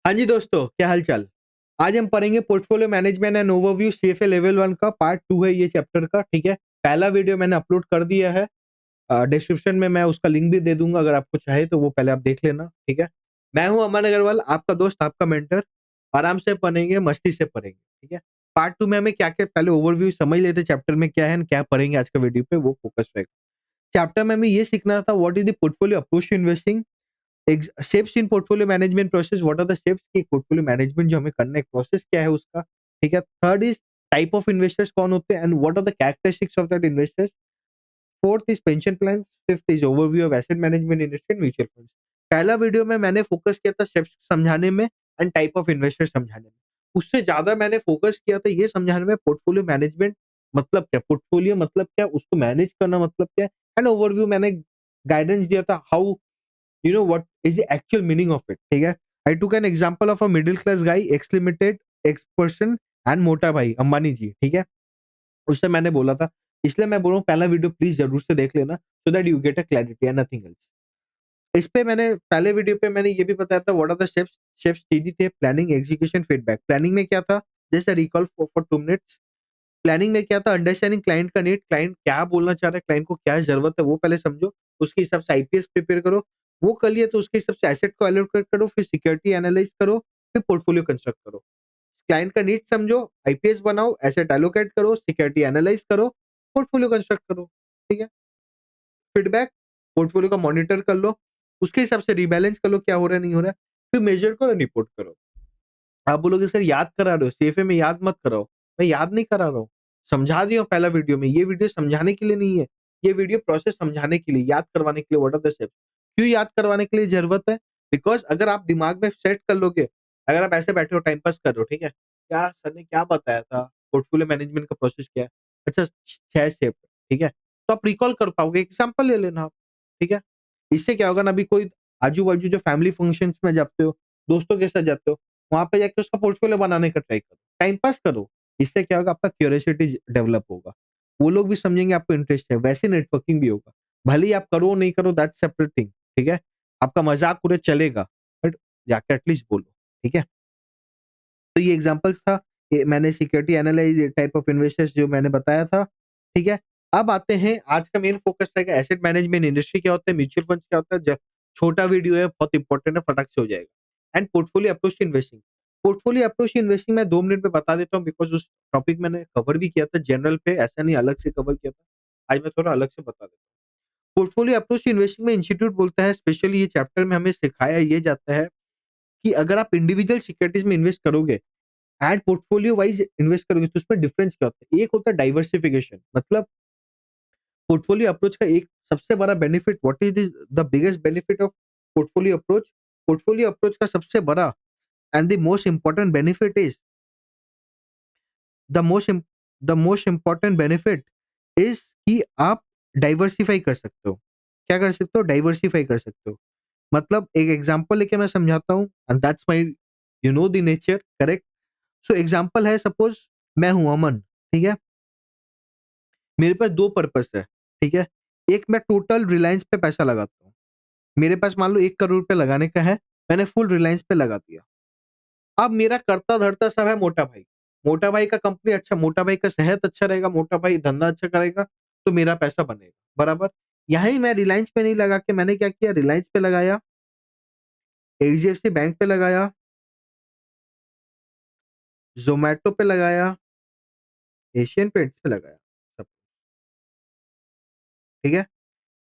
हाँ जी दोस्तों, क्या हाल-चाल? आज हम पढ़ेंगे portfolio management and overview CFA level 1 का पार्ट 2 है ये चैप्टर का, ठीक है? पहला वीडियो मैंने अपलोड कर दिया है। डिस्क्रिप्शन में मैं उसका लिंक भी दे दूँगा, अगर आपको चाहे तो वो पहले आप देख लेना, ठीक है? मैं हूँ अमन अग्रवाल, आपका दोस्त, आपका मेंटर। आराम से पढ़ेंगे, मस्ती से पढ़ेंगे, ठीक है? पार्ट 2 में हमें क्या-क्या पहले ओवरव्यू समझ लेते हैं चैप्टर में क्या है एंड क्या पढ़ेंगे आज का वीडियो पे, वो फोकस रहेगा। चैप्टर में हमें ये सीखना था what is the portfolio approach to investing, shapes in portfolio management process, what are the shapes की पोर्टफोलियो मैनेजमेंट जो हमें करना है, प्रोसेस क्या है उसका, ठीक है? Third is type of investors कौन होते हैं and what are the characteristics of that investors. Fourth is pension plan, fifth is overview of asset management industry and mutual funds. पहला वीडियो में मैंने फोकस किया था शेप्स समझाने में एंड टाइप ऑफ इन्वेस्टर समझाने में। उससे ज्यादा मैंने फोकस किया था ये समझाने में पोर्टफोलियो मैनेजमेंट मतलब क्या, पोर्टफोलियो मतलब क्या, उसको मैनेज करना मतलब क्या, एंड ओवरव्यू मैंने गाइडेंस दिया था how you know what is the actual meaning of it, ठीक है? I took an example of a middle class guy, X Limited, X person and मोटा भाई अंबानी जी, ठीक है? उससे मैंने बोला था, इसलिए मैं बोल रहा हूँ पहला वीडियो प्लीज जरूर से देख लेना so that you get a clarity and nothing else. इस पे मैंने पहले वीडियो पे मैंने ये भी बताया था what are the steps. Steps तीन ही थे, प्लानिंग, एग्जीक्यूशन, फीडबैक। प्लानिंग में क्या था, जैसे रिकॉल फॉर 2 मिनट्स। प्लानिंग में क्या था, अंडरस्टैंडिंग क्लाइंट का नीड, क्लाइंट क्या बोलना चाह रहा है, क्लाइंट को क्या जरूरत है वो पहले समझो, उसके हिसाब से आईपीएस प्रिपेयर करो। वो कर लिया तो उसके हिसाब से एसेट को एलोकेट करो, फिर सिक्योरिटी एनालाइज करो, फिर पोर्टफोलियो कंस्ट्रक्ट करो। क्लाइंट का नीड समझो, आईपीएस बनाओ, एसेट एलोकेट करो, सिक्योरिटी एनालाइज करो, पोर्टफोलियो कंस्ट्रक्ट करो, ठीक है? फीडबैक, पोर्टफोलियो का मॉनिटर कर लो, उसके हिसाब से रिबैलेंस कर लो क्या हो रहा है नहीं हो रहा है, फिर मेजर करो, रिपोर्ट करो। आप बोलोगे सर याद करा रहे हो, सीएफए में याद मत कराओ। मैं याद नहीं करा रहा हूँ, समझा दिया हूँ पहला वीडियो में। ये वीडियो समझाने के लिए नहीं है, ये वीडियो प्रोसेस समझाने के लिए, याद करवाने के लिए, व्हाट आर द स्टेप्स। क्यों याद करवाने के लिए जरूरत है? बिकॉज़ अगर आप दिमाग में सेट कर लोगे, अगर आप ऐसे बैठे हो टाइम पास कर रहे हो, ठीक है? क्या सर ने क्या बताया था? पोर्टफोलियो मैनेजमेंट का प्रोसेस क्या है? अच्छा 6 स्टेप, ठीक है? तो आप रिकॉल कर पाओगे, एग्जांपल ले लेना आप, ठीक है? इससे क्या होगा ना, अभी कोई आजू-बाजू जो फैमिली फंक्शंस में जाते हो, दोस्तों के साथ जाते हो, वहाँ पे जाके उसका पोर्टफोलियो बनाने का ट्राई करो, टाइम पास करो। इससे क्या होगा, आपका क्यूरियोसिटी डेवलप होगा। वो लोग भी समझेंगे आपको इंटरेस्ट है, वैसे नेटवर्किंग भी होगा। भले ही आप करो नहीं करो दैट्स सेपरेट थिंग, ठीक है? आपका मज़ाक पूरे चलेगा, बट जाके एटलीस्ट बोलो, ठीक है? तो ये एग्जांपल्स था, ये मैंने security analyse type of investors जो मैंने बताया था, ठीक है? अब आते हैं, आज का मेन फोकस रहेगा एसेट मैनेजमेंट इंडस्ट्री क्या होता है, म्यूचुअल फंड्स क्या होता है। छोटा वीडियो है, बहुत इंपॉर्टेंट है, फटाक से हो जाएगा। And portfolio approach to investing. Portfolio approach to investing मैं 2 मिनट में बता देता हूँ बिकॉज़ उस टॉपिक मैंने कवर भी किया था जनरल पे, ऐसा नहीं अलग से कवर किया था। आज मैं थोड़ा अलग से बता देता हूँ। पोर्टफोलियो अप्रोच टू इन्वेस्टिंग में इंस्टीट्यूट बोलता है, स्पेशली ये चैप्टर में हमें सिखाया ये जाता है कि अगर आप इंडिविजुअल सिक्योरिटीज़ में इन्वेस्ट करोगे एंड पोर्टफोलियो वाइज़ इन्वेस्ट करोगे तो उसमें डिफरेंस क्या होता है? एक होता है डाइवर्सिफिकेशन, मतलब पोर्टफोलियो अप्रोच का एक सबसे बड़ा benefit, what is the biggest benefit of portfolio approach? Portfolio approach का सबसे बड़ा and the most important benefit is the most im the most important benefit is कि आप डाइवर्सिफाई कर सकते हो। क्या कर सकते हो? डाइवर्सिफाई कर सकते हो। मतलब एक एग्ज़ाम्पल लेके मैं समझाता हूँ and that's my you know the nature, correct? So example है, सपोज़ मैं हूँ अमन, ठीक है? मेरे पास 2 पर्पस है, ठीक है? एक, मैं टोटल रिलायंस पे पैसा लगाता हूँ। मेरे पास मान लो 1 करोड़ रुपए लगाने का है, मैंने फुल रिलायंस पे लगा दिया। अब मेरा करता-धरता सब है मोटा भाई। मोटा भाई का कंपनी अच्छा, मोटा भाई का सेहत अच्छा रहेगा, मोटा भाई धंधा अच्छा करेगा, तो मेरा पैसा बनेगा, बराबर? यहीं मैं रिलायंस पे नहीं लगा के मैंने क्या किया, रिलायंस पे लगाया, एचडीएफसी बैंक पे लगाया, ज़ोमैटो पे लगाया, एशियन पेंट्स पे लगाया, सब, ठीक है?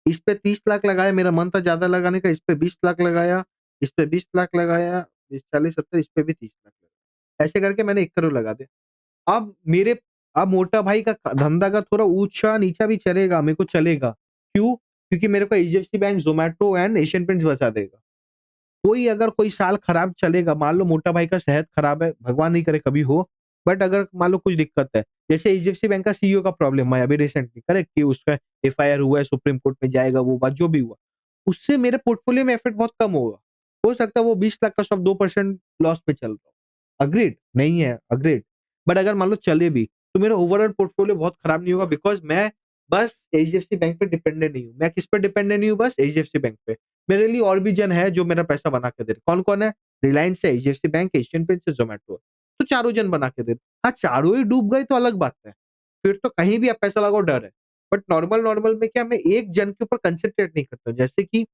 इस पे 30 लाख लगाया, मेरा मन था ज़्यादा लगाने का, इस पे 20 लाख लगाया, इस पे 20 लाख लगाया, इस 40-70 इस पे भी 30 लाख लगाया। ऐसे करके मैंने 1 करोड़ लगा दिया। अब मेरे अब मोटा भाई का धंधा का थोड़ा ऊँचा-नीचा भी चलेगा, मेरे को चलेगा। क्यों? क्योंकि मेरे को HDFC bank, Zomato and Asian paints बचा देगा। कोई अगर कोई साल खराब चलेगा, मान लो मोटा भाई का सेहत खराब है, भगवान नहीं करे कभी हो, बट अगर मान लो कुछ दिक्कत है, जैसे एचडीएफसी बैंक का सीईओ का प्रॉब्लम है अभी रिसेंटली, करेक्ट? कि उसका एफआईआर हुआ है, सुप्रीम कोर्ट में जाएगा, वो बात जो भी हुआ, उससे मेरे पोर्टफोलियो में इफेक्ट बहुत कम होगा। हो सकता है वो 20 लाख का स्टॉक 2% लॉस पे चल रहा हो। एग्रीड? नहीं है, एग्रीड। बट अगर मान लो चले भी, तो मेरा ओवरऑल पोर्टफोलियो बहुत खराब नहीं होगा बिकॉज़ मैं बस एचडीएफसी बैंक पे डिपेंडेंट नहीं हूँ। मैं किस पे डिपेंडेंट नहीं हूँ बस? एचडीएफसी बैंक पे। मेरे लिए और भी जन है जो मेरा पैसा बना के दे रहे। कौन-कौन है? रिलायंस है, एचडीएफसी बैंक है, एशियन पेंट्स है, ज़ोमैटो है। तो चारों जन बना के दे रहे। हाँ, चारों ही डूब गए तो अलग बात है। फिर तो कहीं भी आप पैसा लगाओ डर है। बट नॉर्मल में क्या मैं एक जन के ऊपर कंसंट्रेट नहीं करता हूँ। जैसे कि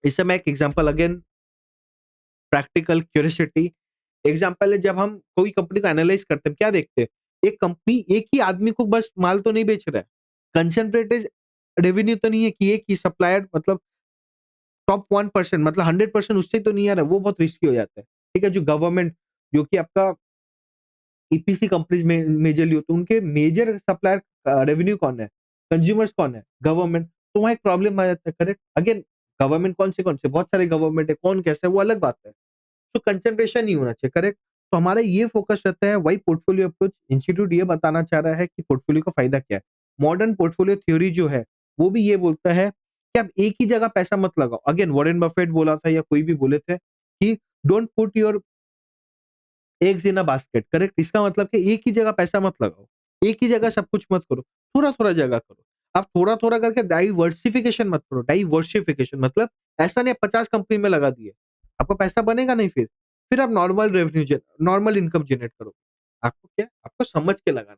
इस समय एक example again practical curiosity example है जब हम कोई कंपनी को एनालाइज़ करते हैं, क्या देखते हैं? एक कंपनी एक ही आदमी को बस माल तो नहीं बेच रहा है। कंसंट्रेटेड रेवेन्यू तो नहीं है कि एक ही सप्लायर मतलब टॉप 1% मतलब 100% उससे तो नहीं आ रहा है, वो बहुत रिस्की हो जाता है। ठीक है? जो गवर्नमेंट जो कि आपका ईपीसी कंपनीज़ में मेजरली होते हैं, उनके मेजर सप्लायर रेवेन्यू कौन है? कंज्यूमर्स कौन है? गवर्नमेंट। तो वहाँ एक प्रॉब्लम आ जाता है, करेक्ट? अगेन गवर्नमेंट कौन से? बहुत सारे गवर्नमेंट है, कौन कैसा है वो अलग बात है। तो कंसंट्रेशन नहीं होना चाहिए, करेक्ट? तो हमारा ये फोकस रहता है वही पोर्टफोलियो अप्रोच इंस्टीट्यूट ये बताना चाह रहा है कि पोर्टफोलियो का फायदा क्या है। मॉडर्न पोर्टफोलियो थ्योरी जो है, वो भी ये बोलता है कि आप एक ही जगह पैसा मत लगाओ। अगेन वॉरेन बफेट बोला था या कोई भी बोले थे कि don't put your eggs in a basket, correct? इसका मतलब कि एक ही जगह पैसा मत लगाओ। एक ही जगह सब कुछ मत करो, थोड़ा-थोड़ा जगह करो। आप थोड़ा-थोड़ा करके डाइवर्सिफिकेशन मत करो, डाइवर्सिफिकेशन मतलब ऐसा नहीं 50 कंपनी में लगा दिए, आपका पैसा बनेगा नहीं फिर। फिर आप नॉर्मल इनकम जनरेट करो। आपको क्या आपको समझ के लगाना है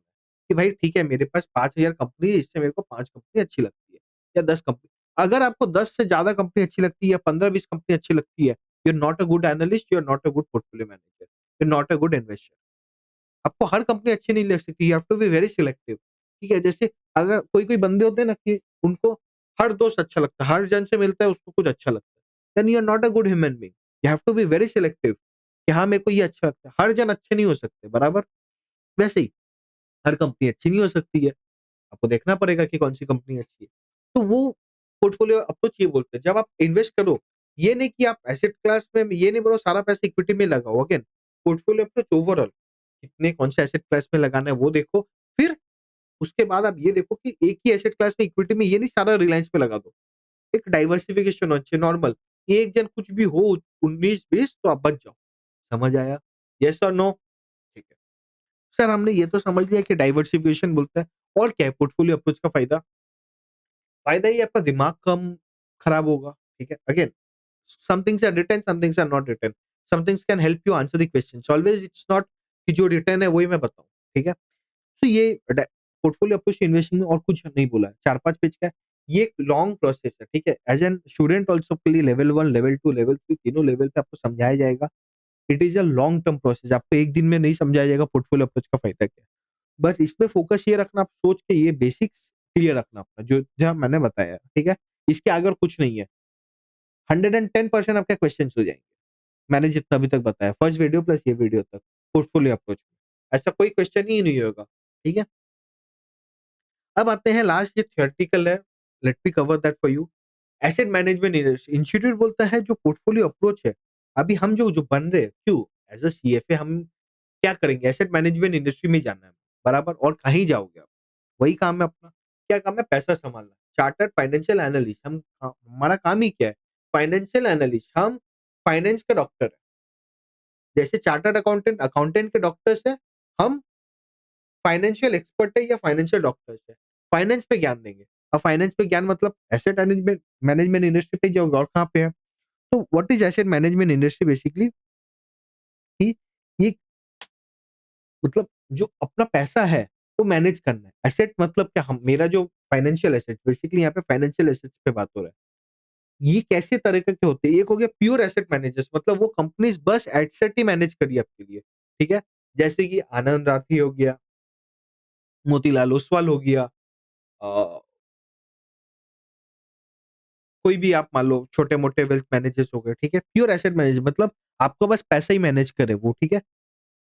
कि भाई ठीक है मेरे पास 5000 कंपनी है, इससे मेरे को 5 कंपनी अच्छी लगती है या 10 कंपनी। अगर आपको 10 से ज़्यादा कंपनी अच्छी लगती है या 15-20 कंपनी अच्छी लगती है, you are not a good analyst, you are not a good portfolio manager, you are not a good investor. आपको हर कंपनी अच्छी नहीं लग सकती, you have to be very selective. ठीक है? जैसे अगर कोई-कोई बंदे होते हैं ना कि उनको हर दोस्त अच्छा लगता है, हर जन से मिलता है उसको कुछ अच्छा लगता है। Then you are not a good human being. You have to be very selective कि हाँ, मेरे को ये अच्छा लगता है। हर जन अच्छे नहीं हो सकते, बराबर? वैसे ही हर कंपनी अच्छी नहीं हो सकती है। आपको देखना पड़ेगा कि कौन-सी कंपनी अच्छी है। तो वो पोर्टफोलियो अप्रोच ये बोलते हैं, जब आप इन्वेस्ट करो, ये नहीं कि आप एसेट क्लास में ये नहीं बोलो सारा पैसा इक्विटी में लगाओ। अगेन पोर्टफोलियो अप्रोच ओवरऑल कितने कौन से एसेट क्लास में लगाना है वो देखो। फिर उसके बाद आप ये देखो कि एक ही एसेट क्लास में इक्विटी में ये नहीं सारा रिलायंस पे लगा दो। एक डाइवर्सिफिकेशन होना चाहिए नॉर्मल। एक जन कुछ भी हो 19-20 तो आप बच जाओ। समझ आया? येस और नो? ठीक है। सर हमने ये तो समझ लिया कि डाइवर्सिफिकेशन बोलता है और क्या है पोर्टफोलियो अप्रोच का फायदा? फायदा ये आपका दिमाग कम खराब होगा, ठीक है? Again some things are written, some things are not written. Some things can help you answer the questions. Always it's not कि जो रिटर्न है वही मैं बताऊँ, ठीक है? तो ये पोर्टफोलियो अप्रोच इन्वेस्टिंग में और कुछ नहीं बोला है, 4-5 पेज का है। ये एक लॉन्ग प्रोसेस है, ठीक है? एज़ एन स्टूडेंट आल्सो के लिए लेवल 1, लेवल 2, लेवल 3 तीनों लेवल पे आपको समझाया जाएगा। It is a long term process आपको एक दिन में नहीं समझाया जाएगा पोर्टफोलियो अप्रोच का फायदा क्या है। बस इसमें फोकस ये रखना आप सोच के ये बेसिक्स क्लियर रखना अपना जो जहाँ मैंने बताया, ठीक है? इसके आगे और कुछ नहीं है। 110% आपके क्वेश्चन्स हो जाएँगे। मैंने जितना अभी तक बताया, फर्स्ट वीडियो प्लस ये वीडियो तक, पोर्टफोलियो अप्रोच में। ऐसा कोई क्वेश्चन ही नहीं होगा, ठीक है? अब आते हैं लास्ट ये थियोरेटिकल है, let me cover that for you. Asset management institute बोलता है जो पोर्टफोलियो अप्रोच है, अभी हम जो जो बन रहे हैं, क्यों? एज़ अ सीएफए हम क्या करेंगे? एसेट मैनेजमेंट इंडस्ट्री में जाना है, बराबर? और कहीं जाओगे आप, वही काम है अपना। क्या काम है? पैसा सँभालना। चार्टर्ड फाइनेंशियल एनालिस्ट हम हमारा काम ही क्या है? फाइनेंशियल एनालिस्ट हम फाइनेंस के डॉक्टर हैं। जैसे चार्टर्ड अकाउंटेंट अकाउंटेंट के डॉक्टर्स हैं, हम फाइनेंशियल एक्सपर्ट है या फाइनेंशियल डॉक्टर्स है। फाइनेंस पे ज्ञान देंगे। अब फाइनेंस पे ज्ञान मतलब एसेट मैनेजमेंट मैनेजमेंट इंडस्ट्री पे जाओगे और कहाँ पे है? तो what is asset management industry basically कि ये मतलब जो अपना पैसा है, वो मैनेज करना है। एसेट मतलब क्या हम मेरा जो फाइनेंशियल एसेट बेसिकली यहाँ पे फाइनेंशियल एसेट्स पे बात हो रहा है। ये कैसे तरीके के होते हैं? एक हो गया प्योर एसेट मैनेजर्स मतलब वो कंपनीज़ बस एसेट ही मैनेज कर रही है आपके लिए, ठीक है? जैसे कि आनंद राठी हो गया, मोतीलाल ओसवाल हो गया अ, कोई भी आप मान लो छोटे-मोटे वेल्थ मैनेजर्स हो गए, ठीक है? प्योर एसेट मैनेजर मतलब आपका बस पैसा ही मैनेज करे वो, ठीक है?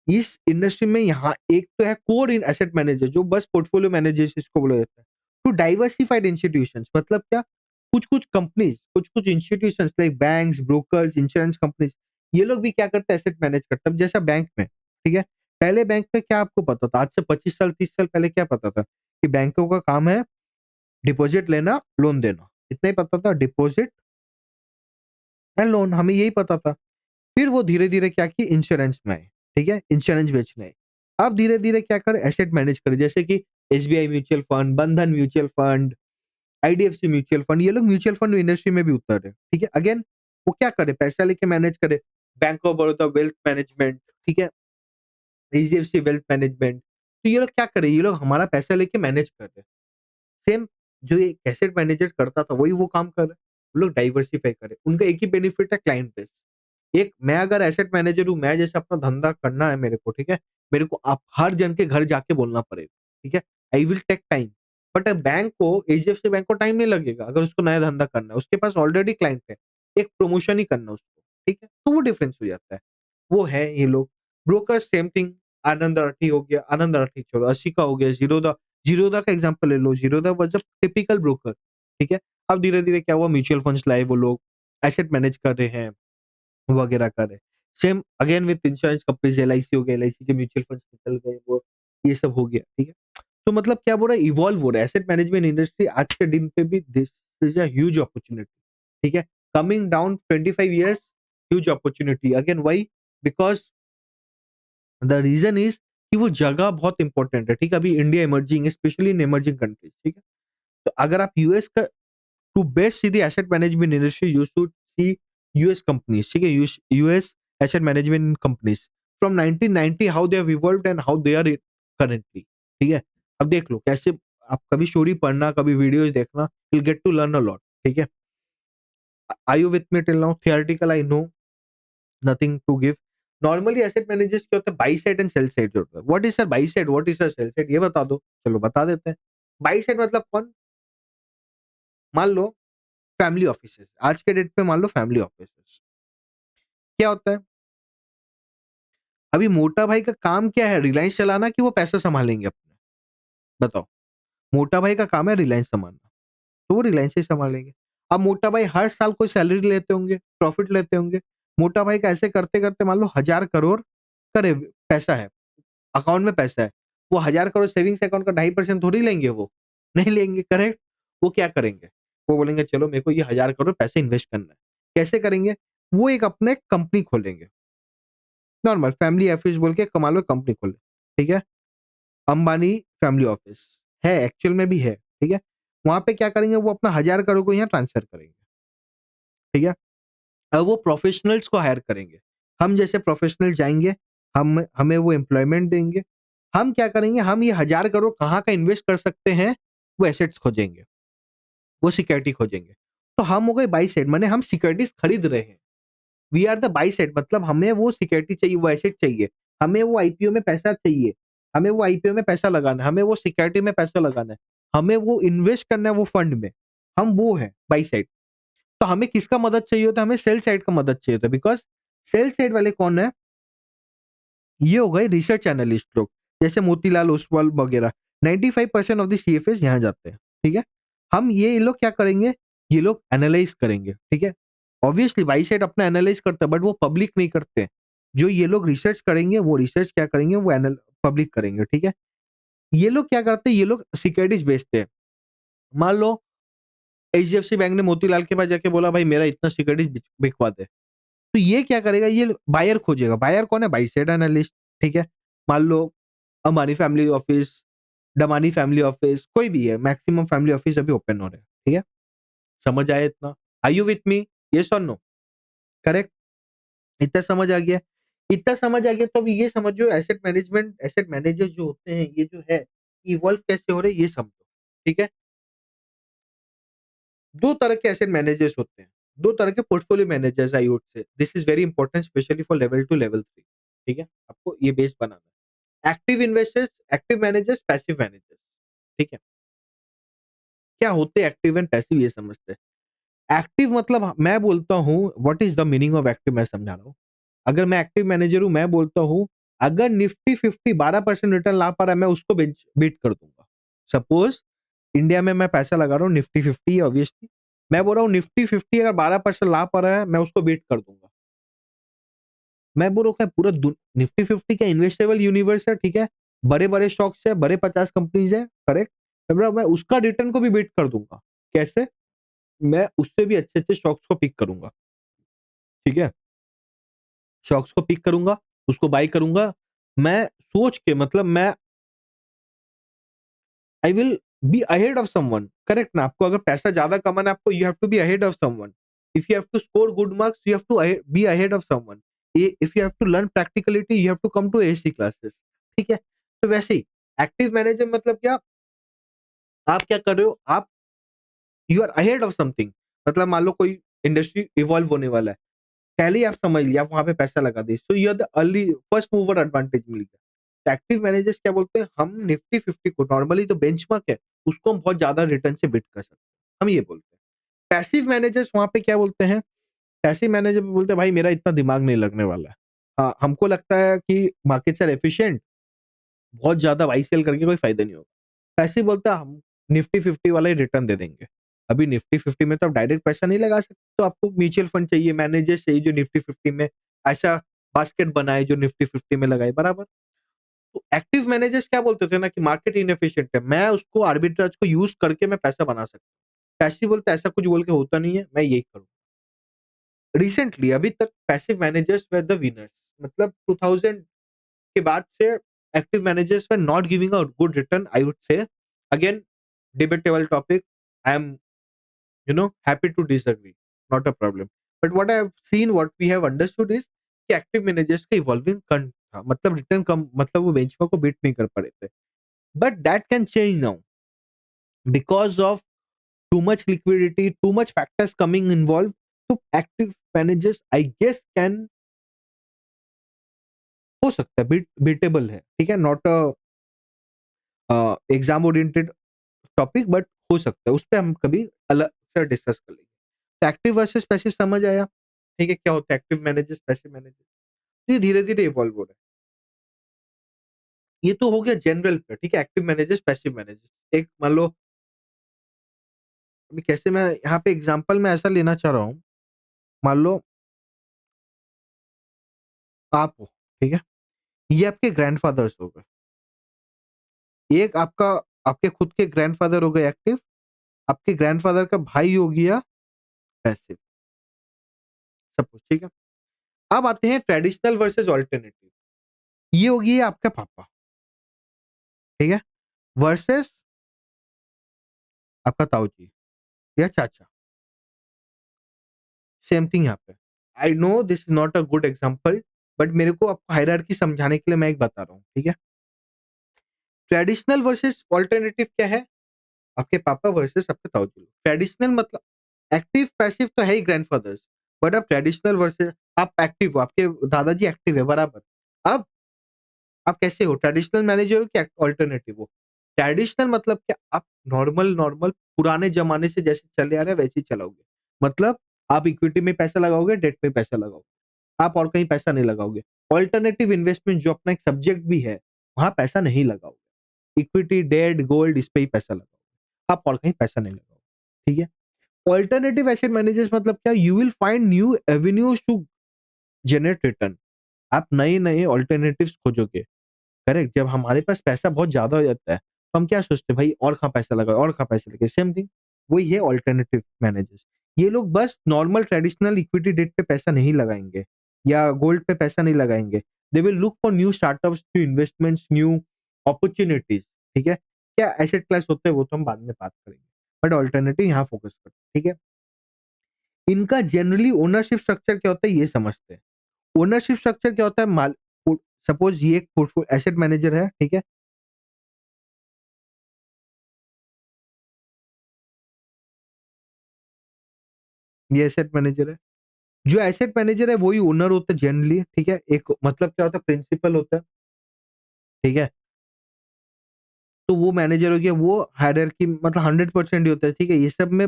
इस इंडस्ट्री में यहाँ एक तो है कोर इन एसेट मैनेजर जो बस पोर्टफोलियो मैनेजर्स इसको बोला जाता है। तो डाइवर्सिफाइड इंस्टीट्यूशंस मतलब क्या? कुछ-कुछ कंपनीज़, कुछ-कुछ institutions like banks, brokers, insurance companies ये लोग भी क्या करते हैं एसेट मैनेज करते हैं। अब जैसा बैंक में, ठीक है? पहले बैंक में क्या आपको पता था? आज से 25 साल, 30 साल पहले क्या पता था? कि बैंकों का काम है डिपॉज़िट लेना, लोन देना। इतना ही पता था डिपॉज़िट एंड लोन हमें यही पता था। फिर वो धीरे-धीरे क्या किए इंश्योरेंस में आए, ठीक है? इंश्योरेंस बेचने आए। अब धीरे-धीरे क्या करे एसेट मैनेज करे जैसे कि एसबीआई म्यूचुअल फंड, बंधन mutual fund IDFC mutual fund, ये लोग म्यूचुअल फंड इंडस्ट्री में भी उतर है, ठीक है। अगेन वो क्या करे, पैसा लेके मैनेज करे, bank of Baroda wealth management, ठीक है, एचडीएफसी वेल्थ मैनेजमेंट, तो ये लोग क्या करे, ये लोग हमारा पैसा लेके मैनेज कर रहे हैं। सेम जो एक एसेट मैनेजर करता था वही वो काम कर रहे हैं, वो लोग डाइवर्सिफाई करे, उनका एक ही बेनिफिट है, क्लाइंट बेस। एक मैं अगर एसेट मैनेजर हूँ, मैं जैसे अपना धंधा करना है मेरे को, ठीक है, मेरे को आप हर जन के घर जाके बोलना पड़ेगा, ठीक है, I will take time. But bank को, एचडीएफसी बैंक को टाइम नहीं लगेगा, अगर उसको नया धंधा करना है, उसके पास ऑलरेडी क्लाइंट है, एक प्रमोशन ही करना है उसको, ठीक है, तो वो डिफरेंस हो जाता है। वो है ये लोग। ब्रोकर सेम थिंग, आनंद राठी हो गया, आनंद राठी छोड़ो, अशिका हो गया, जीरोधा, जीरोधा का एग्जांपल ले लो, Zerodha was a typical broker, ठीक है। अब धीरे-धीरे क्या हुआ, म्यूचुअल फंड्स लाए वो लोग, एसेट मैनेज कर रहे हैं, वगैरह करे। Same again with insurance companies, LIC हो गया, एलआईसी के म्यूचुअल फंड्स निकल गए, वो ये सब हो गया, ठीक है। तो मतलब क्या बोल रहा है, इवॉल्व हो रहा है एसेट मैनेजमेंट इंडस्ट्री आज के दिन पे भी, this is a huge opportunity, ठीक है। Coming down 25 years, huge opportunity, again why, because the reason is कि वो जगह बहुत इंपॉर्टेंट है, ठीक है। अभी इंडिया इमर्जिंग है, स्पेशली इन इमर्जिंग कंट्रीज, ठीक है। तो अगर आप यूएस का, to best see the asset management industry, you should see US companies, ठीक है, US asset management companies from 1990, how they have evolved and how they are currently, ठीक है। अब देख लो कैसे, आप कभी स्टोरी पढ़ना, कभी वीडियोस देखना, you'll get to learn a lot, ठीक है। Are you with me till now? Theoretical I know, nothing to give. Normally asset managers क्या होता है, by side and sell side होता है। What is sir by side, what is sir sell side, ये बता दो। चलो बता देते हैं। बाई साइड मतलब कौन, मान लो फैमिली ऑफिसेस, आज के डेट पे मान लो फैमिली ऑफिसेस, क्या होता है, अभी मोटा भाई का काम क्या है, रिलायंस चलाना कि वो पैसा संभालेंगे अपने, बताओ। मोटा भाई का काम है रिलायंस संभालना, तो वो रिलायंस ही संभालेंगे। अब मोटा भाई हर साल कोई सैलरी लेते होंगे, प्रॉफिट लेते होंगे, मोटा भाई का ऐसे करते करते मान लो 1000 करोड़ करे पैसा है, अकाउंट में पैसा है, वो 1000 करोड़ सेविंग्स अकाउंट का 2.5% थोड़ी लेंगे, वो नहीं लेंगे, करेक्ट। वो क्या करेंगे, वो बोलेंगे चलो मेरे को ये 1000 करोड़ पैसे इन्वेस्ट करना है। कैसे करेंगे, वो एक अपने कंपनी खोलेंगे, नॉर्मल फैमिली ऑफिस बोल के कमा लो, कंपनी खोले, ठीक है। अंबानी फैमिली ऑफिस है, एक्चुअल में भी है, ठीक है। वहां पे क्या करेंगे, वो अपना 1000 करोड़ को यहाँ ट्रांसफर करेंगे, ठीक है। अब वो प्रोफेशनल्स को हायर करेंगे, हम जैसे प्रोफेशनल जाएंगे, हम हमें वो एम्प्लॉयमेंट देंगे। हम क्या करेंगे, हम ये 1000 करोड़ कहाँ का इन्वेस्ट कर सकते हैं, वो एसेट्स खोजेंगे, वो सिक्योरिटी खोजेंगे। तो हम हो गए बाई साइड, माने हम सिक्योरिटीज खरीद रहे हैं। We are the buy side, मतलब हमें वो सिक्योरिटी चाहिए, वो एसेट चाहिए, हमें वो आईपीओ में पैसा चाहिए, हमें वो आईपीओ में पैसा लगाना है, हमें वो सिक्योरिटी में पैसा लगाना है, हमें वो इन्वेस्ट करना है वो फंड में, हम वो है बाई साइड। तो हमें किसका मदद चाहिए होता है, हमें सेल साइड का मदद चाहिए होता है, बिकॉज सेल साइड वाले कौन है, ये हो गए रिसर्च एनालिस्ट लोग, जैसे मोतीलाल ओसवाल वगैरह। 95% ऑफ द सीएफएस यहाँ जाते हैं, ठीक है। हम ये लोग क्या करेंगे, ये लोग एनालाइज करेंगे, ठीक है। ऑब्वियसली बाई साइड अपना एनालाइज करता है, बट वो पब्लिक नहीं करते। जो ये लोग रिसर्च करेंगे, वो रिसर्च क्या करेंगे, वो पब्लिक करेंगे, ठीक है। ये लोग क्या करते हैं, ये लोग सिक्योरिटीज बेचते हैं। मान लो एचडीएफसी बैंक ने मोतीलाल के पास जाके बोला भाई मेरा इतना सिक्योरिटीज बिकवा दे, तो ये क्या करेगा, ये बायर खोजेगा। बायर कौन है, बाई साइड एनालिस्ट, ठीक है। मान लो Ambani family office, Damani family office, कोई भी है, मैक्सिमम फैमिली ऑफिस अभी ओपन हो रहे हैं, ठीक है। समझ आया इतना, are you with me, yes और नो, करेक्ट। इतना समझ आ गया, इतना समझ आ गया, तो अब ये समझो एसेट मैनेजमेंट, एसेट मैनेजर जो होते हैं, ये जो है इवॉल्व कैसे हो रहे हैं, ये समझो, ठीक है। दो तरह के एसेट मैनेजर्स होते हैं, दो तरह के portfolio managers, I would say this is very important specially for level 2 level 3, ठीक है। आपको ये बेस बनाना है। Active investors, active managers, passive managers, ठीक है। क्या होते हैं एक्टिव एंड पैसिव, ये समझते हैं। एक्टिव मतलब मैं बोलता हूँ, what is the meaning of active, मैं समझा रहा हूँ। अगर मैं एक्टिव मैनेजर हूँ, मैं बोलता हूँ अगर निफ्टी 50 12% रिटर्न ला पा रहा है, मैं उसको बीट कर दूंगा। सपोज इंडिया में मैं पैसा लगा रहा हूँ, निफ्टी 50 है ऑब्वियसली, मैं बोल रहा हूँ निफ्टी 50 अगर 12% ला पा रहा है, मैं उसको बीट कर दूंगा। मैं बोल रहा हूँ पूरा निफ्टी 50 का इन्वेस्टेबल यूनिवर्स है, ठीक है। बड़े बड़े स्टॉक्स है, बड़े 50 कंपनीज है, करेक्ट। मैं उसका रिटर्न को भी बीट कर दूंगा। कैसे, मैं उससे भी अच्छे अच्छे स्टॉक्स को पिक करूंगा, ठीक है। स्टॉक्स को पिक करूंगा, उसको बाय करूंगा, मैं सोच के, मतलब मैं I will be ahead of someone, correct ना? आपको अगर पैसा ज़्यादा कमाना है आपको you have to be ahead of someone. If you have to score good marks you have to be ahead of someone. If you have to learn practicality you have to come to ASC classes, ठीक है? तो वैसे ही active manager मतलब क्या? आप क्या कर रहे हो? आप you are ahead of something. मतलब मान लो कोई इंडस्ट्री इवॉल्व होने वाला है, पहले ही आप समझ लिया, आप वहाँ पे पैसा लगा दिए। So you are the early first mover advantage मिल गया। तो एक्टिव मैनेजर्स क्या बोलते हैं? हम निफ्टी 50 को नॉर्मली तो बेंचमार्क है, उसको हम बहुत ज़्यादा रिटर्न से बीट कर सकते हैं। हम ये बोलते हैं। पैसिव मैनेजर्स वहाँ पे क्या बोलते हैं? पैसिव मैनेजर बोलते हैं भाई मेरा इतना दिमाग नहीं लगने वाला है। हाँ, हमको लगता है कि मार्केट्स आर एफिशिएंट, बहुत ज़्यादा बाई सेल करके कोई फ़ायदा नहीं होगा। ऐसे ही बोलता है हम निफ्टी 50 वाला ही रिटर्न दे देंगे। अभी निफ्टी 50 में तो आप डायरेक्ट पैसा नहीं लगा सकते, तो आपको म्यूचुअल फंड चाहिए, मैनेजर्स चाहिए जो निफ्टी 50 में ऐसा बास्केट बनाए जो निफ्टी 50 में लगाए, बराबर? तो एक्टिव मैनेजर्स क्या बोलते थे ना कि मार्केट इनएफिशिएंट है, मैं उसको आर्बिट्राज को यूज़ करके मैं पैसा बना सकता हूँ। पैसिव बोलते हैं ऐसा कुछ बोल के होता नहीं है, मैं यही करूँगा। रिसेंटली अभी तक passive managers were the winners. मतलब 2000 के बाद से active managers were not giving a good return I would say. Again debatable topic. I am happy to disagree, not a problem. But what I have seen, what we have understood is कि active managers का evolving कम था, मतलब return कम, मतलब वो benchmark को beat नहीं कर पा रहे थे। But that can change now because of too much liquidity, too much factors coming involve. तो active managers I guess can हो सकता है बीटेबल है, ठीक है? Not a exam oriented topic, but हो सकता है, उस पे हम कभी अलग से डिस्कस कर लेंगे। तो एक्टिव वर्सेस पैसिव समझ आया, ठीक है? क्या होता है एक्टिव मैनेजर्स, पैसिव मैनेजर्स। ये धीरे-धीरे इवॉल्व हो रहा है। ये तो हो गया जनरल पे, ठीक है? Active managers, passive managers. एक मान लो अभी कैसे मैं यहाँ पे एग्ज़ाम्पल मैं ऐसा लेना चाह रहा हूँ, मान लो आप हो, ठीक है? ये आपके ग्रैंडफ़ादर्स हो गए। एक आपका आपके खुद के ग्रैंडफ़ादर हो गए एक्टिव, आपके ग्रैंडफ़ादर का भाई हो गया पैसिव, सपोज़, ठीक है? अब आते हैं ट्रेडिशनल वर्सेस अल्टरनेटिव। ये हो गई आपका पापा, ठीक है? वर्सेस आपका ताऊ जी या चाचा। सेम थिंग यहाँ पे। I know this is not a good example, but मेरे को आपको हायरार्की समझाने के लिए मैं एक बता रहा हूँ, ठीक है? ट्रेडिशनल वर्सेस अल्टरनेटिव क्या है? आपके पापा वर्सेस आपके ताऊ जी। ट्रेडिशनल मतलब एक्टिव पैसिव तो है ही ग्रैंडफादर्स, बट अब ट्रेडिशनल वर्सेस आप एक्टिव हो, आपके दादाजी एक्टिव है, बराबर। अब आप कैसे हो? ट्रेडिशनल मैनेजर हो कि अल्टरनेटिव हो? ट्रेडिशनल मतलब क्या? आप नॉर्मल नॉर्मल पुराने ज़माने से जैसे चले आ रहे हैं वैसे ही चलाओगे। मतलब आप इक्विटी में पैसा लगाओगे, डेट में पैसा लगाओगे। आप और कहीं पैसा नहीं लगाओगे। अल्टरनेटिव इन्वेस्टमेंट जो अपना एक सब्जेक्ट भी है, वहाँ पैसा नहीं लगाओगे। इक्विटी, डेट, गोल्ड इस पे ही पैसा लगाओगे। आप और कहीं पैसा नहीं लगाओगे। ठीक है? अल्टरनेटिव एसेट मैनेजर्स मतलब क्या? You will find new avenues to generate return. आप नए-नए अल्टरनेटिव्स खोजोगे। करेक्ट? जब हमारे पास पैसा बहुत ज़्यादा हो जाता है, तो हम क्या सोचते हैं भाई और कहाँ पैसा लगाएँ और कहाँ पैसा लगाएँ, सेम थिंग वही है अल्टरनेटिव मैनेजर्स। ये लोग बस नॉर्मल ट्रेडिशनल इक्विटी डेट पे पैसा नहीं लगाएँगे या गोल्ड पे पैसा नहीं लगाएँगे। They will look for new startups, new investments, new opportunities, ठीक है? क्या एसेट क्लास होते हैं वो तो हम बाद में बात करेंगे। बट अल्टरनेटिव यहाँ फोकस करते हैं, ठीक है? इनका जनरली ओनरशिप स्ट्रक्चर क्या होता है ये समझते हैं। ओनरशिप स्ट्रक्चर क्या होता है? सपोज़ ये एक एसेट मैनेजर है, ठीक है? ये एसेट मैनेजर है। जो एसेट मैनेजर है वही ओनर होता है जनरली, ठीक है? एक मतलब क्या होता है प्रिंसिपल होता है, ठीक है? तो वो मैनेजर हो गया, वो हायरार्की मतलब 100% ही होता है, ठीक है? ये सब में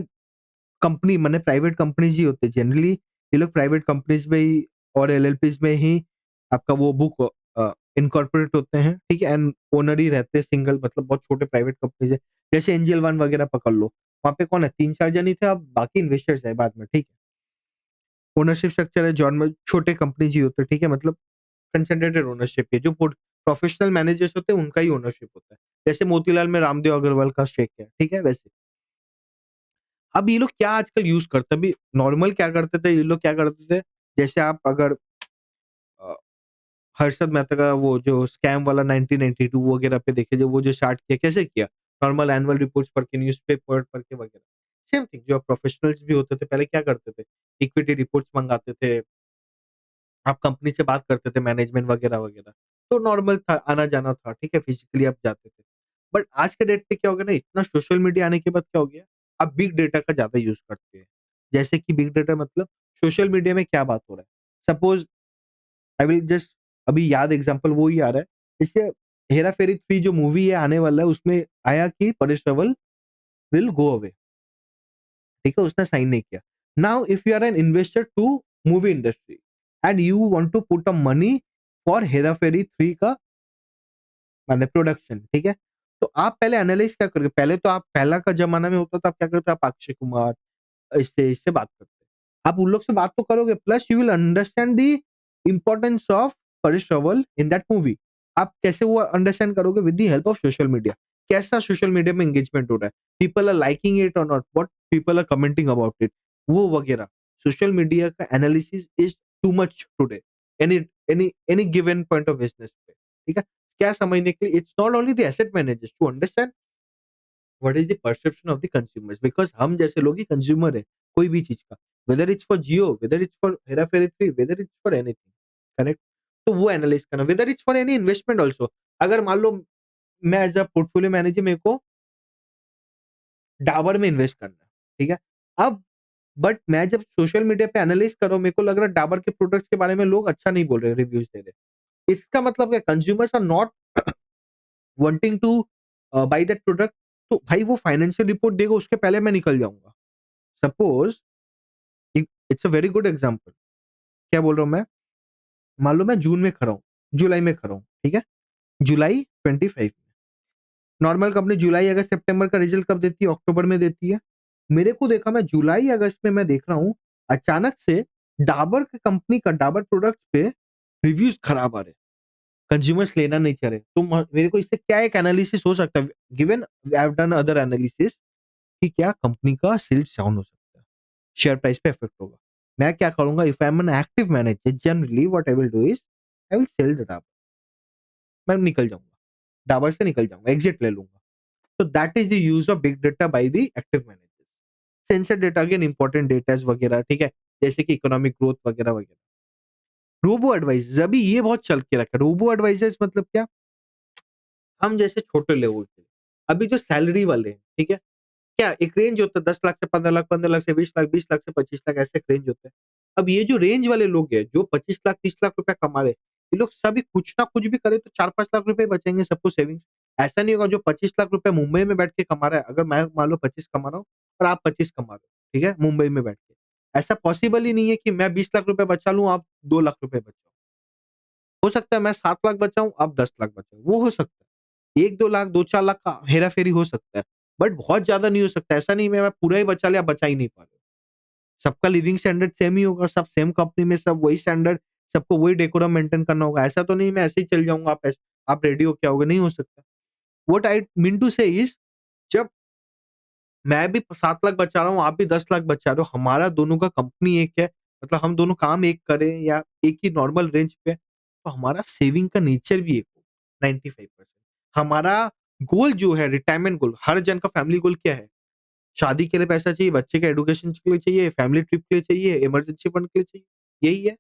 कंपनी माने प्राइवेट कंपनीज़ ही होते हैं जनरली। ये लोग प्राइवेट कंपनीज़ में ही और एलएलपीज़ में ही आपका वो बुक इनकॉर्पोरेट होते हैं, ठीक है? एंड ओनर ही रहते हैं सिंगल, मतलब बहुत छोटे प्राइवेट कंपनीज़ है। जैसे एंजेल वन वगैरह पकड़ लो, वहाँ पे कौन है 3-4 जन ही थे, अब बाकी इन्वेस्टर्स है बाद में, ठीक है? ओनरशिप स्ट्रक्चर है जॉन में छोटे कंपनीज़ ही होते हैं, ठीक है? मतलब कंसंट्रेटेड ओनरशिप है, जो प्रोफेशनल मैनेजर्स होते हैं उनका ही ओनरशिप होता है। जैसे मोतीलाल में रामदेव अग्रवाल का स्टेक है, ठीक है? वैसे। अब ये लोग क्या आजकल यूज़ करते हैं, अभी नॉर्मल क्या करते थे, ये लोग क्या करते थे, जैसे आप अगर अ, हर्षद मेहता का वो जो स्कैम वाला 1992 वगैरह पे देखे जो वो जो स्टार्ट किया, कैसे किया? नॉर्मल एनुअल रिपोर्ट्स पढ़ के, न्यूज़पेपर पढ़ के वगैरह। सेम थिंग जो प्रोफेशनल्स भी होते थे, पहले क्या करते थे, इक्विटी रिपोर्ट्स मँगाते थे, आप कंपनी से बात करते थे मैनेजमेंट वगैरह-वगैरह। तो नॉर्मल था, आना-जाना था, ठीक है? फिज़िकली आप जाते थे। बट आज के डेट पे क्या हो गया ना, इतना सोशल मीडिया आने के बाद क्या हो गया, आप बिग डेटा का ज़्यादा यूज़ करते हैं। जैसे कि बिग डेटा मतलब सोशल मीडिया में क्या बात हो रहा है? सपोज़ आई विल जस्ट अभी याद एग्ज़ाम्पल वो ही आ रहा है। जैसे हेरा-फेरी 3 जो मूवी है आने वाला है, उसमें आया कि Paresh Rawal will go away, ठीक है? उसने साइन नहीं किया। Now if you are an investor two movie industry and you want to put a money for Hera Pheri 3 का माने प्रोडक्शन, ठीक है? तो आप पहले एनालाइज़ क्या करोगे? पहले तो आप पहला का ज़माना में होता था, आप क्या करते? आप अक्षय कुमार इससे बात करते। आप उन लोग से बात तो करोगे, plus you will understand the importance of Paresh Rawal in that movie. आप कैसे वो अंडरस्टैंड करोगे? With the help of social media. कैसा सोशल मीडिया में एंगेजमेंट हो रहा है? पीपल आर लाइकिंग इट और not? What people are commenting about it? वो वगैरह। सोशल मीडिया का analysis is too much today, any any given point of business पे, ठीक है? क्या समझने के लिए it's not only the asset managers to understand what is the perception of the consumers, because हम जैसे लोग ही कंज्यूमर है, कोई भी चीज़ का। Whether it's for Jio, whether it's for Hera Pheri 3, whether it's for anything, correct? तो वो एनालाइज़ करना, whether it's for any investment also. अगर मान लो मैं एज़ अ पोर्टफोलियो मैनेजर मेरे को डाबर में इन्वेस्ट करना है, ठीक है? अब बट मैं जब सोशल मीडिया पे एनालाइज़ कर रहा हूँ, मेरे को लग रहा है डाबर के प्रोडक्ट्स के बारे में लोग अच्छा नहीं बोल रहे, रिव्यूज़ दे रहे। इसका मतलब क्या, consumers are not wanting to buy that product. तो भाई वो फाइनेंशियल रिपोर्ट देगा, उसके पहले मैं निकल जाऊँगा। Suppose it's a very good example. क्या बोल रहा हूँ मैं? मान लो मैं जून में खड़ा हूँ, जुलाई में खड़ा हूँ, ठीक है? जुलाई 25 में। नॉर्मल कंपनी जुलाई, अगस्त, सितंबर का रिजल्ट कब देती है? अक्टूबर में देती है। मेरे को देखा मैं जुलाई, अगस्त में मैं देख रहा हूँ, अचानक से डाबर की कंपनी का डाबर प्रोडक्ट्स पे रिव्यूज़ खराब आ रहे हैं। कंज्यूमर्स लेना नहीं चाह रहे। तो मेरे को इससे क्या एक एनालिसिस हो सकता है? Given I have done other analysis कि क्या कंपनी का सेल्स डाउन हो सकता है, शेयर प्राइस पे इफेक्ट होगा। मैं क्या करूँगा, if I am an active manager generally what I will do is I will sell the Dabur. मैं निकल जाऊँगा, डाबर से निकल जाऊँगा, एग्जिट ले लूँगा। तो that is the use of big data by the active managers. Sensor data again important datas वगैरह, ठीक है? जैसे कि इकोनॉमिक ग्रोथ वगैरह-वगैरह। रोबो एडवाइज़र्स अभी ये बहुत चल के रखा है। रोबो एडवाइज़र्स मतलब क्या? हम जैसे छोटे लेवल के, अभी जो सैलरी वाले हैं, ठीक है? क्या एक रेंज होता है 10 लाख से 15 लाख, 15 लाख से 20 लाख, 20 लाख से 25 लाख, ऐसे एक रेंज होता है। अब ये जो रेंज वाले लोग हैं, जो 25 लाख, 30 लाख रुपए कमा रहे हैं, ये लोग सभी कुछ ना कुछ भी करें तो 4-5 लाख रुपए बचेंगे सबको सेविंग्स। ऐसा नहीं होगा जो 25 लाख रुपए मुंबई में बैठ के कमा रहा है, अगर मैं मान लो 25 कमा रहा हूँ और आप 25 कमा रहे हो, ठीक है? मुंबई में बैठ के। ऐसा पॉसिबल ही नहीं है कि मैं 20 लाख रुपए बचा लूँ, आप 2 लाख रुपए बचाओ। हो सकता है मैं 7 लाख बचाऊँ, आप 10 लाख बचाओ, वो हो सकता है। 1-2 लाख, 2-4 लाख का हेरा-फेरी हो सकता है, बट बहुत ज़्यादा नहीं हो सकता। ऐसा नहीं मैं पूरा ही बचा लिया, बचा ही नहीं पा रहे हो। सबका लिविंग स्टैंडर्ड सेम ही होगा, सब सेम कंपनी में सब वही स्टैंडर्ड, सबको वही डेकोरम मेंटेन करना होगा। ऐसा तो नहीं मैं ऐसे ही चल जाऊँगा, आप रेडी हो क्या होगे? नहीं हो सकता। व्हाट आई मीन टू से इज़ जब मैं भी 7 लाख बचा रहा हूँ, आप भी 10 लाख बचा रहे हो, हमारा दोनों का कंपनी एक है, मतलब हम दोनों काम एक करें या एक ही नॉर्मल रेंज पे, तो हमारा सेविंग का नेचर भी एक हो, 95%। हमारा गोल जो है रिटायरमेंट गोल, हर जन का फैमिली गोल क्या है? शादी के लिए पैसा चाहिए, बच्चे के एजुकेशन के लिए चाहिए, फैमिली ट्रिप के लिए चाहिए, इमरजेंसी फंड के लिए चाहिए, यही है।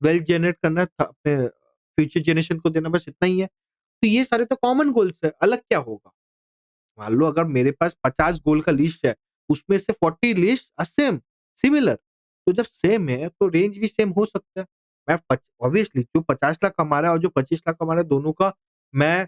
वेल्थ जनरेट करना था अपने फ्यूचर जनरेशन को देना, बस इतना ही है। तो ये सारे तो कॉमन गोल्स है, अलग क्या होगा? मान लो अगर मेरे पास 50 गोल का लिस्ट है, उसमें से 40 लिस्ट सेम, सिमिलर। तो जब सेम है तो रेंज भी सेम हो सकता है। मैं पच ऑब्वियसली जो 50 लाख कमा रहा है और जो 25 लाख कमा रहा है, दोनों का मैं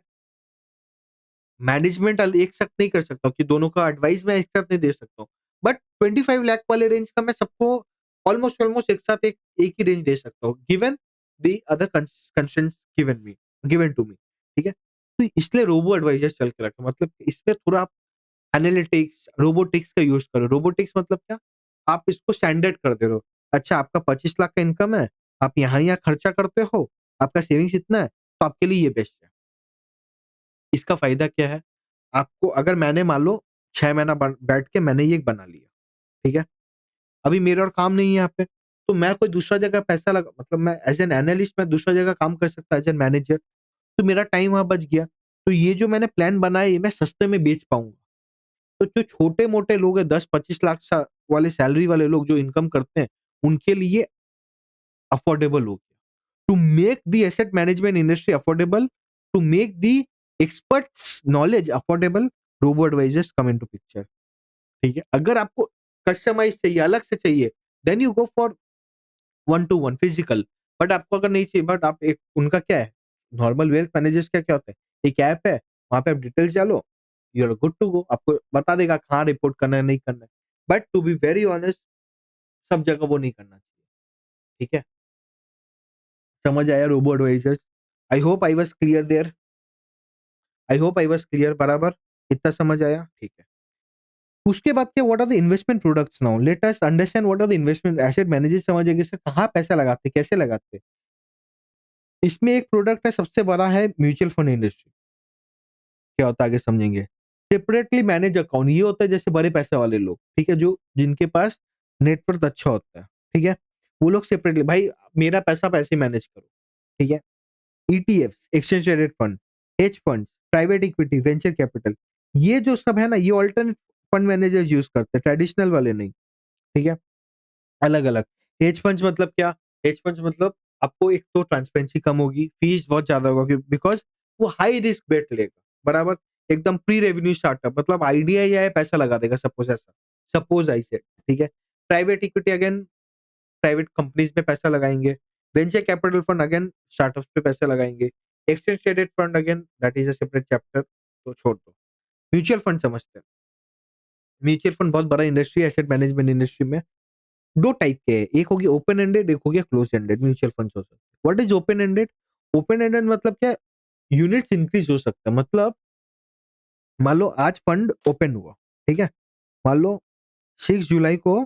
मैनेजमेंट एक साथ नहीं कर सकता हूँ कि दोनों का एडवाइस मैं एक साथ नहीं दे सकता हूँ। बट 25 लाख वाले रेंज का मैं सबको ऑलमोस्ट ऑलमोस्ट एक साथ एक ही रेंज दे सकता हूँ, given the other constraints given to me, ठीक है? तो इसलिए रोबो एडवाइजर चल के रखा, मतलब इसमें थोड़ा आप एनालिटिक्स, रोबोटिक्स का यूज़ करो। रोबोटिक्स मतलब क्या? आप इसको स्टैंडर्ड कर दे रहे हो। अच्छा, आपका 25 लाख का इनकम है, आप यहाँ-यहाँ खर्चा करते हो, आपका सेविंग्स इतना है, तो आपके लिए ये बेस्ट है। इसका फ़ायदा क्या है? आपको अगर मैंने मान लो 6 महीना बैठ के मैंने ये बना लिया, ठीक है? अभी मेरा और काम नहीं है यहाँ पे, तो मैं कोई दूसरा जगह पैसा लगा, मतलब मैं एज़ एन एनालिस्ट मैं दूसरा जगह काम कर सकता एज़ एन मैनेजर, तो मेरा टाइम वहाँ बच गया। तो ये जो मैंने प्लान बनाया ये मैं सस्ते में बेच पाऊँगा। तो जो छोटे-मोटे लोग हैं 10-25 लाख वाले सैलरी वाले लोग जो इनकम करते हैं, उनके लिए अफोर्डेबल हो गया। To make the asset management industry affordable, to make the experts knowledge affordable, robo advisers come into picture. ठीक है? अगर आपको कस्टमाइज़ चाहिए, अलग से चाहिए, then you go for one to one physical. But आपको अगर नहीं चाहिए, बट आप एक उनका क्या है, नॉर्मल वेल्थ मैनेजर्स का क्या होता है, एक ऐप है, वहाँ पे आप डिटेल्स डालो, you are good to go. आपको बता देगा कहाँ रिपोर्ट करना है, नहीं करना है। But to be very honest, सब जगह वो नहीं करना चाहिए। ठीक है? समझ आया robo advisers? I hope I was clear there. I hope I was clear बराबर? इतना समझ आया? ठीक है। उसके बाद क्या, what are the investment products now? Let us understand what are the investment asset managers समझेंगे सर कहाँ पैसा लगाते, कैसे लगाते? इसमें एक प्रोडक्ट है सबसे बड़ा है म्यूचुअल फंड इंडस्ट्री। क्या होता है आगे समझेंगे। सेपरेटली मैनेज अकाउंट ये होता है जैसे बड़े पैसे वाले लोग, ठीक है? जो जिनके पास नेटवर्थ अच्छा होता है, ठीक है? वो लोग सेपरेटली भाई मेरा पैसा आप ऐसे मैनेज करो, ठीक है? ETFs, exchange traded fund, hedge funds, private equity, venture capital, ये जो सब है ना ये अल्टरनेट फंड मैनेजर्स यूज़ करते हैं, ट्रेडिशनल वाले नहीं, ठीक है? अलग-अलग। हेज फंड्स मतलब क्या? हेज फंड्स मतलब आपको एक तो ट्रांसपेरेंसी कम होगी, फीस बहुत ज़्यादा होगा क्यों बिकॉज़ वो हाई रिस्क बेट लेगा, बराबर? एकदम प्री रेवेन्यू स्टार्टअप मतलब आइडिया ही आया पैसा लगा देगा सपोज़ ऐसा। सपोज़ आई सेड, ठीक है? Private equity again private companies में पैसा लगाएँगे। Venture capital fund again startups पे पैसा लगाएँगे। Exchange traded fund again that is a separate chapter तो छोड़ दो। म्यूचुअल फंड समझते हैं। म्यूचुअल फंड बहुत बड़ा इंडस्ट्री है एसेट मैनेजमेंट इंडस्ट्री में। 2 टाइप के हैं, एक हो गया ओपन एंडेड, एक हो गया क्लोज एंडेड म्यूचुअल फंड्स हो सकते हैं। What is open ended? Open ended मतलब क्या है? यूनिट्स इंक्रीज़ हो सकता है। मतलब मान लो आज फंड ओपन हुआ, ठीक है? मान लो 6 जुलाई को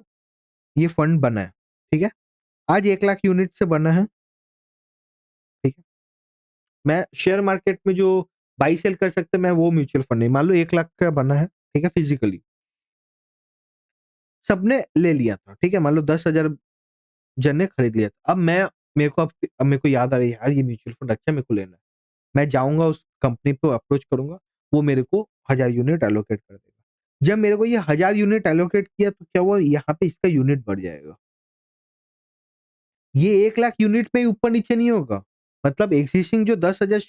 ये फंड बना है, ठीक है? आज 1 लाख यूनिट से बना है, ठीक है? मैं शेयर मार्केट में जो बाय सेल कर सकते हैं मैं वो म्यूचुअल फंड नहीं। मान लो 1 लाख का बना है, ठीक है? फिजिकली सबने ले लिया था, ठीक है? मान लो 10,000 जन ने खरीद लिया था। अब मेरे को याद आ रही है यार ये म्यूचुअल फंड अच्छा है मेरे को लेना है। मैं जाऊँगा उस कंपनी को अप्रोच करूँगा, वो मेरे को 1000 यूनिट एलोकेट कर देगा। जब मेरे को ये 1000 यूनिट एलोकेट किया तो क्या हुआ यहाँ पे इसका यूनिट बढ़ जाएगा। ये 1 लाख यूनिट में ही ऊपर-नीचे नहीं होगा। मतलब एक्सिस्टिंग जो 10,000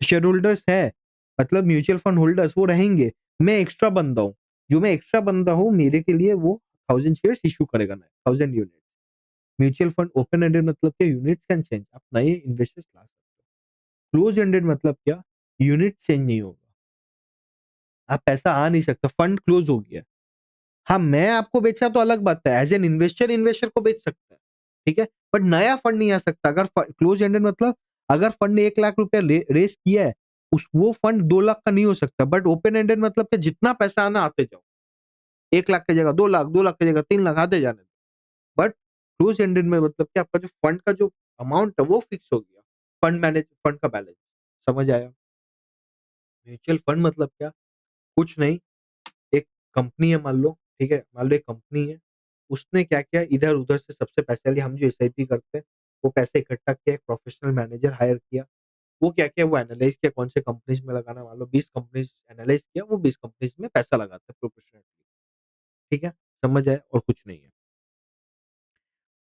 शेयर होल्डर्स हैं, मतलब म्यूचुअल फंड होल्डर्स वो रहेंगे। मैं एक्स्ट्रा बंदा हूँ। जो मैं एक्स्ट्रा बंदा हूँ मेरे के लिए वो 1000 शेयर्स इश्यू करेगा ना 1000 unit. Mutual fund open ended मतलब क्या यूनिट्स कैन चेंज। आप नए इन्वेस्टर्स ला सकते हो। क्लोज एंडेड मतलब क्या? यूनिट चेंज नहीं होगा। आप पैसा आ नहीं सकता, फंड क्लोज़ हो गया। हाँ, मैं आपको बेचा तो अलग बात है, एज़ एन इन्वेस्टर इन्वेस्टर को बेच सकता है, ठीक है? बट नया फंड नहीं आ सकता। अगर क्लोज़ एंडेड मतलब अगर फंड ने 1 लाख रुपया रेज़ किया है, उस वो फंड 2 लाख का नहीं हो सकता। बट ओपन एंडेड मतलब कि जितना पैसा आना आते जाओ। 1 लाख की जगह 2 लाख, 2 लाख की जगह 3 लाख आते जाने दो। बट क्लोज़ एंडेड में मतलब कि आपका जो फंड का जो अमाउंट है वो फिक्स हो गया। फंड का बैलेंस, समझ आया? म्यूचुअल फंड मतलब क्या? कुछ नहीं एक कंपनी है मान लो, ठीक है? मान लो एक कंपनी है, उसने क्या किया इधर-उधर से सबसे पैसे लिए हम जो एसआईपी करते हैं, वो पैसे इकट्ठा किया, एक प्रोफेशनल मैनेजर हायर किया। वो क्या किया वो एनालाइज़ किया कौन से कंपनीज़ में लगाना है, मान लो 20 कंपनीज़ एनालाइज़ किया, वो 20 कंपनीज़ में पैसा लगाता है प्रोपोर्शनेटली, ठीक है? समझ आया और कुछ नहीं है।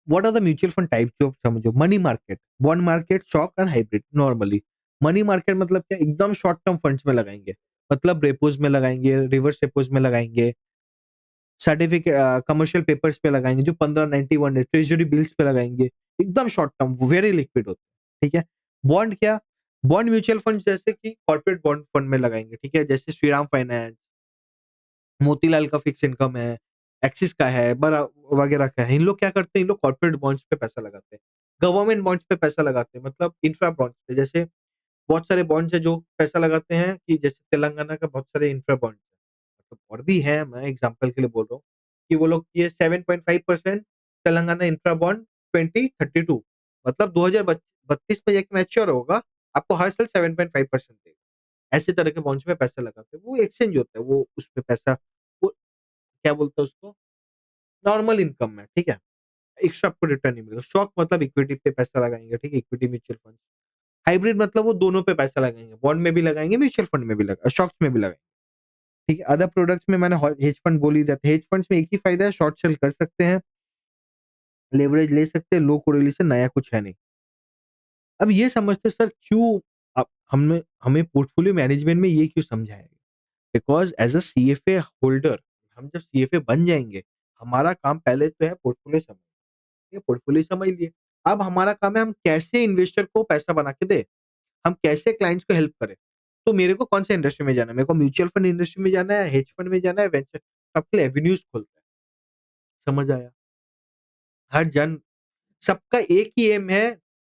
What are the mutual fund types जो आप समझो money market, bond market, stock and hybrid normally. Money market मतलब क्या एकदम शॉर्ट टर्म फंड्स में लगाएँगे, मतलब रेपोज़ में लगाएँगे, रिवर्स रेपोज़ में लगाएँगे, कमर्शियल पेपर्स पे लगाएँगे जो 15, 90, 100 ट्रेज़री बिल्स पे लगाएँगे, एकदम शॉर्ट टर्म वेरी लिक्विड होता है, ठीक है? बॉन्ड क्या? बॉन्ड म्यूचुअल फंड जैसे कि कॉर्पोरेट बॉन्ड फंड में लगाएँगे, ठीक है? जैसे श्रीराम फाइनेंस, मोतीलाल का फिक्स इनकम है, एक्सिस का है, बड़ा वगैरह का है। इन लोग क्या करते हैं, इन लोग कॉर्पोरेट बॉन्ड्स पे पैसा लगाते हैं। गवर्नमेंट बॉन्ड्स पे पैसा लगाते हैं, मतलब इंफ्रा बॉन्ड्स पे जैसे बहुत सारे बॉन्ड्स हैं जो पैसा लगाते हैं कि जैसे तेलंगाना का बहुत सारे इंफ्रा बॉन्ड्स हैं। मतलब और भी हैं, मैं एग्ज़ाम्पल के लिए बोल रहा हूँ कि वो लोग ये 7.5% तेलंगाना इंफ्रा बॉन्ड 2032 मतलब 2032 में जाके मैच्योर होगा, आपको हर साल 7.5% देगा। ऐसे तरह के बॉन्ड्स में पैसा लगाते हैं। वो एक्सचेंज होता है, वो उसपे पैसा वो क्या बोलते हैं उसको, नॉर्मल इनकम है, ठीक है? एक्स्ट्रा आपको रिटर्न नहीं मिलेगा। स्टॉक मतलब इक्विटी पे पैसा लगाएँगे, ठीक है? Equity mutual fund. हाइब्रिड मतलब वो दोनों पे पैसा लगाएँगे, बॉन्ड में भी लगाएँगे, म्यूचुअल फंड में भी स्टॉक्स में भी लगाएँगे, ठीक है? अदर प्रोडक्ट्स में मैंने हेज फंड बोल ही दिया था, हेज फंड्स में एक ही फ़ायदा है, शॉर्ट सेल कर सकते हैं, लेवरेज ले सकते हैं, लो कोरिलेशन, नया कुछ है नहीं। अब ये समझते सर क्यों हमें हमें पोर्टफोलियो मैनेजमेंट में ये क्यों समझाया गया? Because as a CFA holder हम जब सीएफए बन जाएँगे, हमारा काम पहले तो है पोर्टफोलियो समझना, ठीक है? पोर्टफोलियो समझ लिए, अब हमारा काम है हम कैसे इन्वेस्टर को पैसा बना के दें, हम कैसे क्लाइंट्स को हेल्प करें। तो मेरे को कौन से इंडस्ट्री में जाना है? मेरे को म्यूचुअल फंड इंडस्ट्री में जाना है, हेज फंड में जाना है, वेंचर सबके लिए एवेन्यूज़ खोलना है। समझ आया? हर जन सबका एक ही एम है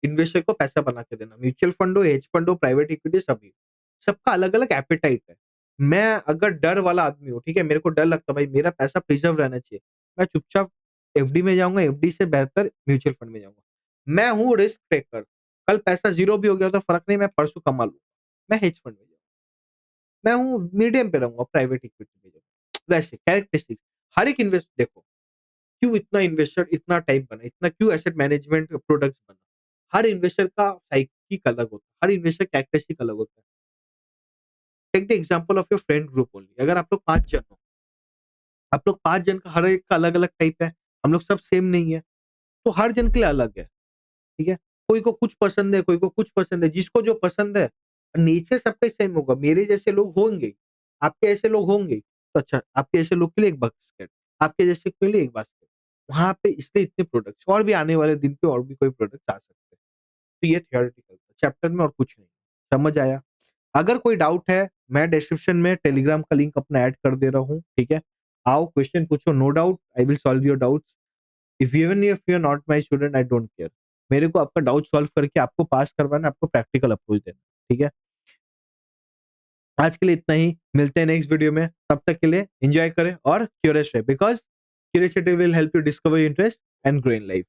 इन्वेस्टर को पैसा बना के देना। म्यूचुअल फंड हो, हेज फंड हो, प्राइवेट इक्विटी सभी। सबका अलग-अलग एपेटाइट है। मैं अगर डर वाला आदमी हूँ, ठीक है? मेरे को डर लगता है भाई मेरा पैसा प्रिज़र्व रहना चाहिए। मैं चुपचाप एफडी में जाऊँगा, एफडी से बेहतर म्यूचुअल फंड में जाऊँगा। मैं हूँ रिस्क टेकर। कल पैसा ज़ीरो भी हो गया तो फ़र्क नहीं मैं परसों कमा लूँगा। मैं हेज फंड में जाऊँगा। मैं हूँ मीडियम पे रहूँगा, प्राइवेट इक्विटी में जाऊँगा। वैसे कैरेक्टरिस्टिक्स हर एक इन्वेस्ट देखो क्यों इतना इन्वेस्टर इतना टाइप बना, इतना क्यों एसेट मैनेजमेंट प्रोडक्ट्स बना? हर इन्वेस्टर का साइकिक अलग होता है, हर इन्वेस्टर कैरेक्टरिस्टिक अलग होता है। Take the example of your friend group only अगर आप लोग 5 जन हो, आप लोग 5 जन का हर एक का अलग-अलग टाइप है, हम लोग सब सेम नहीं है, तो हर जन के लिए अलग है, ठीक है? कोई को कुछ पसंद है, कोई को कुछ पसंद है, जिसको जो पसंद है, नेचर सबका सेम होगा, मेरे जैसे लोग होंगे, आपके ऐसे लोग होंगे, तो अच्छा आपके ऐसे लोग के लिए एक बास्केट, आपके जैसे के लिए एक बास्केट। वहाँ पे इसलिए इतने प्रोडक्ट्स और भी आने वाले दिन पे और भी कोई प्रोडक्ट्स आ सकते हैं। तो ये थियोरेटिकल था, चैप्टर में और कुछ नहीं। समझ आया? अगर कोई डाउट है, मैं डिस्क्रिप्शन में टेलीग्राम का लिंक अपना ऐड कर दे रहा हूँ, ठीक है? आओ क्वेश्चन पूछो, no doubt I will solve your doubts. If you are not my student I don't care. मेरे को आपका डाउट सॉल्व करके आपको पास करवाना है, आपको प्रैक्टिकल अप्रोच देना है, ठीक है? आज के लिए इतना ही, मिलते हैं नेक्स्ट वीडियो में, तब तक के लिए एन्जॉय करें और क्यूरियस रहे because curiosity will help you discover your interest and grow in life.